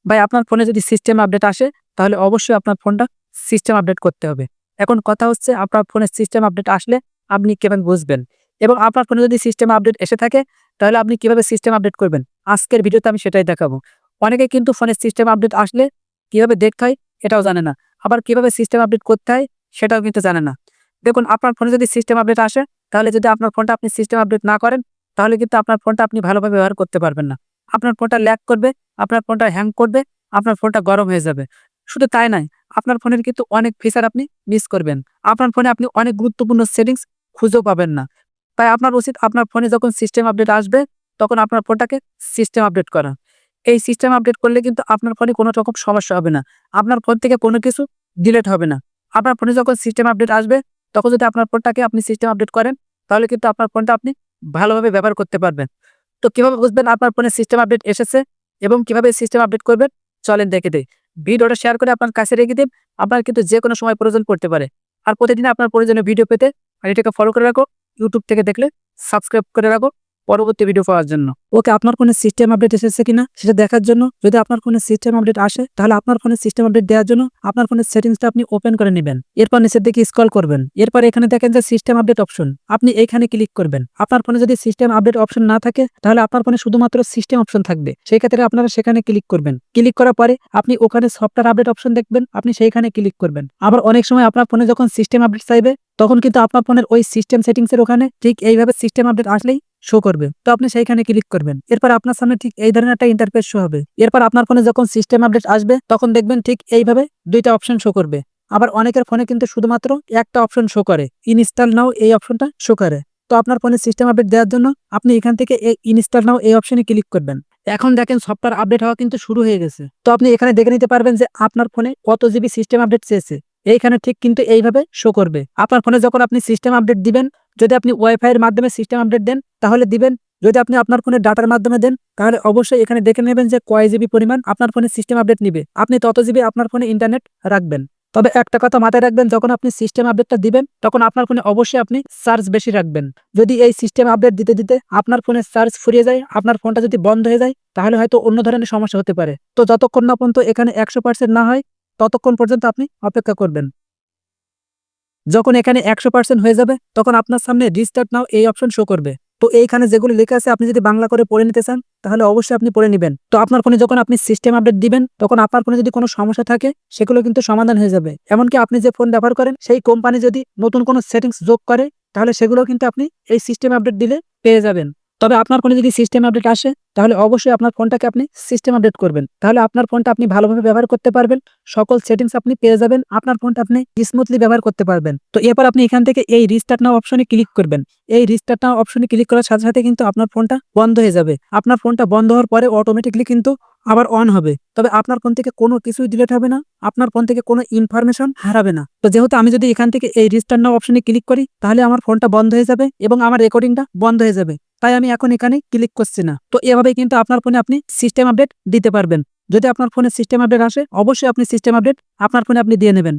ভাই আপনার ফোনে যদি সিস্টেম আপডেট আসে তাহলে অবশ্যই আপনার ফোনটা সিস্টেম আপডেট করতে হবে। এখন কথা হচ্ছে আপনার ফোনে সিস্টেম আপডেট আসলে আপনি কিভাবে বুঝবেন এবং আপনার ফোনে যদি সিস্টেম আপডেট এসে থাকে তাহলে আপনি কিভাবে সিস্টেম আপডেট করবেন আজকের ভিডিওতে আমি সেটাই দেখাবো। অনেকে কিন্তু ফোনে সিস্টেম আপডেট আসলে কিভাবে দেখতে হয় এটাও জানে না, আবার কিভাবে সিস্টেম আপডেট করতে হয় সেটাও কিন্তু জানে না। দেখুন আপনার ফোনে যদি সিস্টেম আপডেট আসে তাহলে যদি আপনার ফোনটা আপনি সিস্টেম আপডেট না করেন তাহলে কিন্তু আপনার ফোনটা আপনি ভালোভাবে ব্যবহার করতে পারবেন না। আপনার ফোনটা ল্যাগ করবে, আপনার ফোনটা হ্যাং করবে, আপনার ফোনটা গরম হয়ে যাবে। শুধু তাই নয়, আপনার ফোনের কিন্তু অনেক ফিচার আপনি মিস করবেন। আপনার ফোনে আপনি অনেক গুরুত্বপূর্ণ সেটিংস খুঁজেও পাবেন না। তাই আপনার উচিত আপনার ফোনে যখন সিস্টেম আপডেট আসবে তখন আপনার ফোনটাকে সিস্টেম আপডেট করা। এই সিস্টেম আপডেট করলে কিন্তু আপনার ফোনে কোনো রকম সমস্যা হবে না। আপনার ফোন থেকে কোনো কিছু ডিলিট হবে না। আপনার ফোনে যখন সিস্টেম আপডেট আসবে তখন যদি আপনার ফোনটাকে আপনি সিস্টেম আপডেট করেন তাহলে কিন্তু আপনার ফোনটা আপনি ভালোভাবে ব্যবহার করতে পারবেন। তো কিভাবে বুঝবেন আপনার ফোনে সিস্টেম আপডেট এসেছে এবং কিভাবে সিস্টেম আপডেট করবেন চলেন দেখে দেই। ভিডিওটা শেয়ার করে আপনার কাছে রেখে দিন, আপনার কিন্তু যে কোনো সময় প্রয়োজন পড়তে পারে। আর প্রতিদিন আপনার প্রয়োজনীয় ভিডিও পেতে আর এটাকে ফলো করে রাখো, ইউটিউব থেকে দেখলে সাবস্ক্রাইব করে রাখো পরবর্তী ভিডিও পাওয়ার জন্য। ওকে, আপনার ফোনে সিস্টেম আপডেট এসেছে কিনা সেটা দেখার জন্য যদি আপনার ফোনে সিস্টেম আপডেট আসে তাহলে আপনার ফোনে সিস্টেম আপডেট দেওয়ার জন্য আপনার ফোনের সেটিংসটা আপনি ওপেন করে নেবেন। এরপর নিচের দিকে স্ক্রল করবেন, এরপর এখানে দেখেন যে সিস্টেম আপডেট অপশন, আপনি এখানে ক্লিক করবেন। আপনার ফোনে যদি সিস্টেম আপডেট অপশন না থাকে তাহলে আপনার ফোনে শুধুমাত্র সিস্টেম অপশন থাকবে, সেই ক্ষেত্রে আপনারা সেখানে ক্লিক করবেন। ক্লিক করার পরে আপনি ওখানে সফটওয়্যার আপডেট অপশন দেখবেন, আপনি সেইখানে ক্লিক করবেন। আবার অনেক সময় আপনার ফোনে যখন সিস্টেম আপডেট চাইবে তখন কিন্তু আপনার ফোনের ওই সিস্টেম সেটিংস এর ওখানে ঠিক এইভাবে সিস্টেম আপডেট আসলেই শো করবে, তো আপনি সেইখানে ক্লিক করবেন। এরপর আপনার সামনে ঠিক এই ধরনের একটা ইন্টারফেস শো হবে। এরপর আপনার ফোনে যখন সিস্টেম আপডেট আসবে তখন দেখবেন ঠিক এইভাবে দুইটা অপশন শো করবে। আবার অনেকের ফোনে কিন্তু শুধুমাত্র একটা অপশন শো করে, ইনস্টল নাও এই অপশনটা শো করে। তো আপনার ফোনে সিস্টেম আপডেট দেওয়ার জন্য আপনি এখান থেকে এই ইনস্টল নাও এই অপশনে ক্লিক করবেন। এখন দেখেন সফটওয়্যার আপডেট হওয়া কিন্তু শুরু হয়ে গেছে। তো আপনি এখানে দেখে নিতে পারবেন যে আপনার ফোনে কত জিবি সিস্টেম আপডেট চেয়েছে, এইখানে ঠিক কিন্তু এইভাবে শো করবে। আপনার ফোনে যখন আপনি সিস্টেম আপডেট দিবেন, যদি আপনি ওয়াইফাই এর মাধ্যমে সিস্টেম আপডেট দেন তাহলে দিবেন, যদি আপনি আপনার ফোনে ডাটার মাধ্যমে দেন তাহলে অবশ্যই এখানে দেখে নেবেন যে কয় জিবি পরিমাণ আপনার ফোনে সিস্টেম আপডেট নিবে, আপনি তত জিবি আপনার ফোনে ইন্টারনেট রাখবেন। তবে একটা কথা মাথায় রাখবেন, যখন আপনি সিস্টেম আপডেটটা দিবেন তখন আপনার ফোনে অবশ্যই আপনি চার্জ বেশি রাখবেন। যদি এই সিস্টেম আপডেট দিতে দিতে আপনার ফোনে চার্জ ফুরিয়ে যায়, আপনার ফোনটা যদি বন্ধ হয়ে যায় তাহলে হয়তো অন্য ধরনের সমস্যা হতে পারে। তো যতক্ষণ না পর্যন্ত এখানে 100% না হয় ততক্ষণ পর্যন্ত আপনি অপেক্ষা করবেন। যখন এখানে 100% হয়ে যাবে তখন আপনার সামনে রিস্টার্ট নাও এই অপশন শো করবে। তো এইখানে যেগুলো লেখা আছে আপনি যদি বাংলা করে পড়ে নিতে চান তাহলে অবশ্যই আপনি পড়ে নেবেন। তো আপনার ফোনে যখন আপনি সিস্টেম আপডেট দিবেন তখন আপনার ফোনে যদি কোনো সমস্যা থাকে সেগুলো কিন্তু সমাধান হয়ে যাবে। এমনকি আপনি যে ফোন ব্যবহার করেন সেই কোম্পানি যদি নতুন কোনো সেটিংস যোগ করে তাহলে সেগুলো কিন্তু আপনি এই সিস্টেম আপডেট দিলে পেয়ে যাবেন। তবে আপনার ফোনে যদি সিস্টেম আপডেট আসে তাহলে অবশ্যই আপনার ফোনটাকে আপনি সিস্টেম আপডেট করবেন, তাহলে আপনার ফোনটা আপনি ভালোভাবে ব্যবহার করতে পারবেন, সকল সেটিংস আপনি পেয়ে যাবেন, আপনার ফোনটা আপনি স্মুথলি ব্যবহার করতে পারবেন। তো এরপর আপনি এখান থেকে এই রিস্টার্ট নাও অপশনে ক্লিক করবেন। এই রিস্টার্ট নাও অপশনে ক্লিক করার সাথে সাথে কিন্তু আপনার ফোনটা বন্ধ হয়ে যাবে। আপনার ফোনটা বন্ধ হওয়ার পরে অটোমেটিকলি কিন্তু আবার অন হবে। তবে আপনার ফোন থেকে কোনো কিছুই ডিলিট হবে না, আপনার ফোন থেকে কোনো ইনফরমেশন হারাবে না। তো যেহেতু আমি যদি এখান থেকে এই রিস্টার্ট নাও অপশনে ক্লিক করি তাহলে আমার ফোনটা বন্ধ হয়ে যাবে এবং আমার রেকর্ডিংটা বন্ধ হয়ে যাবে, তাই আমি এখন এখানে ক্লিক করছি না। তো এভাবেই কিন্তু আপনার ফোনে আপনি সিস্টেম আপডেট দিতে পারবেন। যদি আপনার ফোনে সিস্টেম আপডেট আসে অবশ্যই আপনি সিস্টেম আপডেট আপনার ফোনে আপনি দিয়ে নেবেন।